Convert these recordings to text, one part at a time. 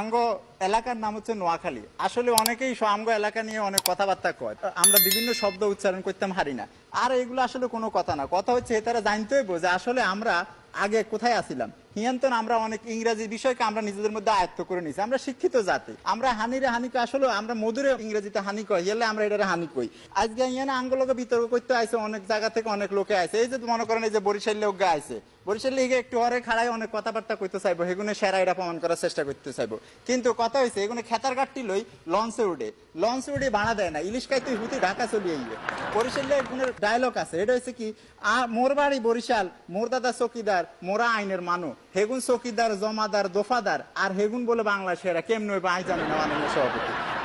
আমগো এলাকার নাম হচ্ছে নোয়াখালী। আসলে অনেকেই আমগো এলাকা নিয়ে অনেক কথাবার্তা কয়, আমরা বিভিন্ন শব্দ উচ্চারণ করতাম হারি না। আর এগুলো আসলে কোনো কথা না, কথা হচ্ছে তারা জানতে হইব যে আসলে আমরা আগে কোথায় আসিলাম। হিয়ান্তন আমরা অনেক ইংরেজি বিষয়কে আমরা নিজেদের মধ্যে আয়ত্ত করে নিছি। আমরা শিক্ষিত জাতি, আমরা হানিরে হানিকে আসলে আমরা মধুরে ইংরেজিতে হানি কই, এলে আমরা এটারে হানি কই। আজকে ইয়ানা আঙ্গলকে বিতর্ক করতে আইছে, অনেক জায়গা থেকে অনেক লোকে আইছে। এই যে মনে করেন এই যে বরিশাল লোক আইছে, বরিশাল লিগে একটু হরে খাড়ায় অনেক কথাবার্তা করতে চাইবো, সেগুলো সেরা এটা প্রমাণ করার চেষ্টা করতে চাইবো। কিন্তু কথা হয়েছে এগুলো খেতার কাটটি লই লঞ্চে উঠে ভাড়া দেয় না, ইলিশ খাইতে হুতি ঢাকা চলিয়ে আইবে। বরিশালে কোনো ডায়লগ আছে, এটা হচ্ছে কি, মোর বাড়ি বরিশাল, মোর দাদা চকিদার, মোরা আইনের মানু, হেগুন চকিদার জমাদার দফাদার, আর হেগুন বলে বাংলাদেশেরা কেমন হইবে আই জানি না।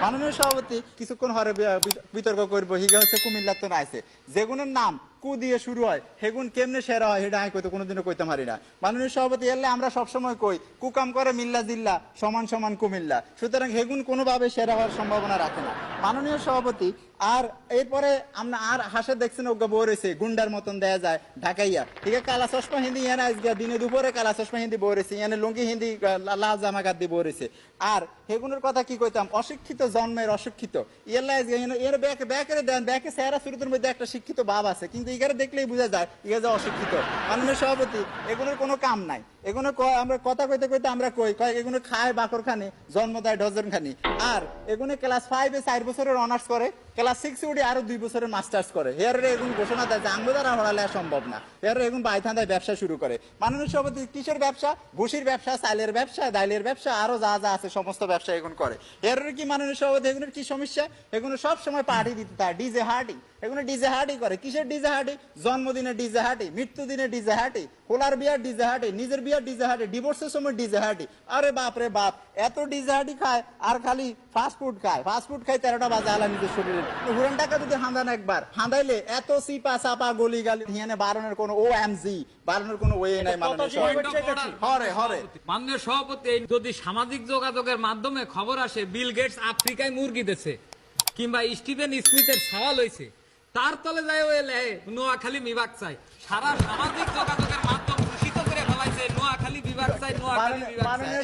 মাননীয় সভাপতি কিছুক্ষণ হরে বিতর্ক করবো, হিগে হচ্ছে কুমিল্লার তো নাইছে, যেগুনের নাম কু দিয়ে শুরু হয় হেগুন কেমনে সেরা হয় সেটা আমি কইতে কোনোদিনও কইতে পারি না। মাননীয় সভাপতি এলে আমরা সবসময় কই কুকাম করে মিল্লা জিল্লা সমান সমান কুমিল্লা, সুতরাং হেগুন কোনোভাবে সেরা হওয়ার সম্ভাবনা রাখে না মাননীয় সভাপতি। আর এরপরে আমরা আর হাসে দেখছেন ওগা বই রয়েছে গুন্ডার মতন দেয়া যায় ঢাকাইয়া, ঠিক আছে, কালা চশমা হিন্দি ইয়ানা আজকে দিনে দুপুরে কালা চশমা হিন্দি বই রয়েছে, ইয়ানে লুঙ্গি হিন্দি লাল জামা গাদ্দি বই রয়েছে। আর হেগুনের কথা কি কইতাম, অশিক্ষিত জন্মের অশিক্ষিত, ইয়াল্লা আজকে এর ব্যাকে দেন, ব্যাকে চেহারা চরিত্রের মধ্যে একটা শিক্ষিত ভাব আছে, কিন্তু ইগারে দেখলেই বোঝা যায় ইগা যে অশিক্ষিত। মাননীয় সভাপতি এগুলোর কোনো কাম নাই, এগুলো আমরা কথা কইতে কইতে আমরা কই এগুলো খায় বাকর খানি, জন্ম দেয় ডজন খানি। আর এগুলো ক্লাস 5-এ 4 বছরের অনার্স করে, ক্লাস 6-এ উঠে আরো 2 বছরের মাস্টার্স করে। হেয়ার এগুলো ঘোষণা দেয় যে আঙ্গ দ্বারা হড়ালে সম্ভব না, হেয়ার এগুলো বাইথান্দায় ব্যবসা শুরু করে। মাননীয় সভাপতি কিসের ব্যবসা, ভুসির ব্যবসা, চাইলের ব্যবসা, ডাইলের ব্যবসা, আরো যা যা আছে সমস্ত ব্যবসা এগুলো করে। এর কি মাননীয় সভাপতি এগুলোর কি সমস্যা, এগুলো সব সময় পার্টি দিতে থাকে, ডিজে হার্টি, এগুলো ডিজে হার্টি করে। কিসের ডিজে হার্টি, জন্মদিনে ডিজে হার্টি, মৃত্যু দিনে ডিজে হার্টি, হোলার বিয়ার ডিজে হার্টি, নিজের বিয়ার ডিজে হার্টি, ডিভোর্সের সময় ডিজে হার্টি। আরে বাপ রে বাপ, এত ডিজে হার্টি খায় আর খালি ফাস্ট ফুড খায়, ফাস্ট ফুড খায় 13টা বাজে আলা নিজের শরীরে। হুরান টাকা যদি হান্দান একবার হান্দাইলে এত সিপা চাপা গলি গালি হিয়ানে বারণের কোনো OMG বারণের কোনো ওয়ে নাই। মাননীয় সভাপতি, যদি সামাজিক যোগাযোগের মাধ্যমে খবর আসে বিল গেটস আফ্রিকায় মুরগি দিচ্ছে কিংবা স্টিভেন স্মিথের সওয়াল হয়েছে, তার তলে যায় ওই নোয়াখালী বিভাগ চাই, সারা সামাজিক যোগাযোগের মাধ্যম দূষিত করে ফেলাইছে নোয়াখালী বিভাগ চাই, নোয়াখালী বিভাগ চাই।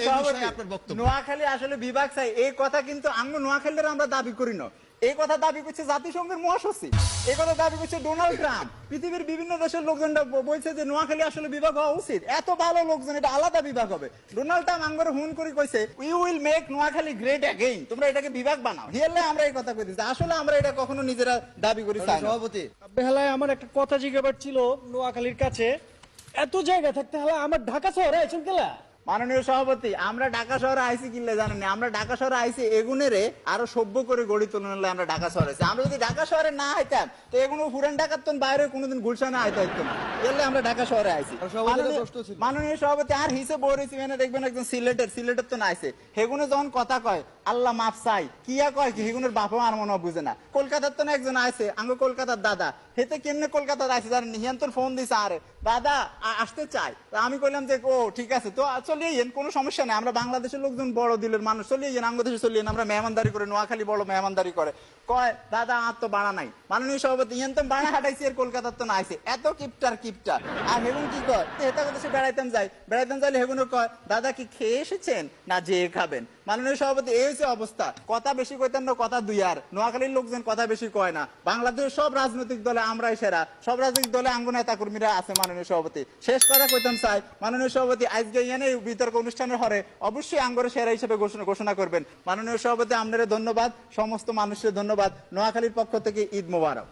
নোয়াখালী আসলে বিভাগ চাই এই কথা কিন্তু আঙ্গ নোয়াখালীর আমরা দাবি করি না, এই কথা দাবি করছে জাতিসংঘের মহাসচিব, এই কথা দাবি করছে ডোনাল্ড ট্রাম্প। পৃথিবীর বিভিন্ন দেশের লোকজনরা বলছে যে নোয়াখালী আসলে বিভাগ হওয়া উচিত, এত ভালো লোকজন, এটা আলাদা বিভাগ হবে। ডোনাল্ড ট্রাম্প আঙ্গরে হুন করে কইছে we will make Noakhali great again, তোমরা এটাকে বিভাগ বানাও। হিয়ালে আমরা এই কথা কইতেছি, আসলে আমরা এটা কখনো নিজেরা দাবি করি চাই না। সভাপতি বেহালায় আমার একটা কথা জিজ্ঞাবার ছিল, নোয়াখালীর কাছে এত জায়গা থাকতে হলে আমার ঢাকা শহরে আইছেন কেলা? মাননীয় সভাপতি, আমরা ঢাকা শহরে আইসি কিনলে জানেন না, আমরা ঢাকা শহরে আইসি এগুনেরে আরো সভ্য করে গড়ি তুললে আমরা ঢাকা শহরে আইছি। আমরা যদি ঢাকা শহরে না আইতাম তো এগুলো পুরান ঢাকার তো বাইরে কোনোদিন গুলশানে আইতে হইতো না, এলে আমরা ঢাকা শহরে আইছি। মাননীয় সভাপতি আর হিসেবে বলেছি মানে দেখবেন একজন সিলেটের তো নাইছে, হেগুনে যখন কথা কয় আল্লাহ মাফ চাই কিয়া কয় কি, হেগুনের বাপা আর মনে বুঝে না। কলকাতার তো না একজন আইছে আঙ্গ কলকাতার দাদা, হেতে কেমনে কলকাতার আইছে জানেন, হিয়ান্তর ফোন দিছে আরে দাদা আসতে চাই, আমি কইলাম যে ও ঠিক আছে তো চলিয়ে কোনো সমস্যা নেই, আমরা বাংলাদেশের লোকজন বড় দিলের মানুষ, চলিয়ে আঙ্গ দেশে চলিয়ে আমরা মেহমানদারি করে, নোয়াখালী বড় মেহমানদারি করে। কয় দাদা আর তো বাড়া নাই। মাননীয় সভাপতি ইয়ান্তম বাড়া হাঁটাইছি আর কলকাতার তো না আইছে, এত কিপটার আর হেগুন কি কয় এটা কথা বেড়াইতাম যাইলে হেগুনো কয় দাদা কি খেয়ে এসেছেন না যে খাবেন। মাননীয় সভাপতি এই হচ্ছে অবস্থা, কথা বেশি কইতেন না, কথা দুই। আর নোয়াখালীর লোকজন কথা বেশি কয় না, বাংলাদেশের সব রাজনৈতিক দলে আমরাই সেরা, সব রাজনৈতিক দলে আঙ্গ নেতা কর্মীরা আছে। মাননীয় সভাপতি শেষ কথা কইতাম চাই, মাননীয় সভাপতি আজকে ইয়ানে বিতর্ক অনুষ্ঠানের হরে অবশ্যই আঙ্গরে সেরা হিসেবে ঘোষণা করবেন। মাননীয় সভাপতি আপনাদের ধন্যবাদ, সমস্ত মানুষের ধন্যবাদ, নোয়াখালীর পক্ষ থেকে ঈদ মোবারক।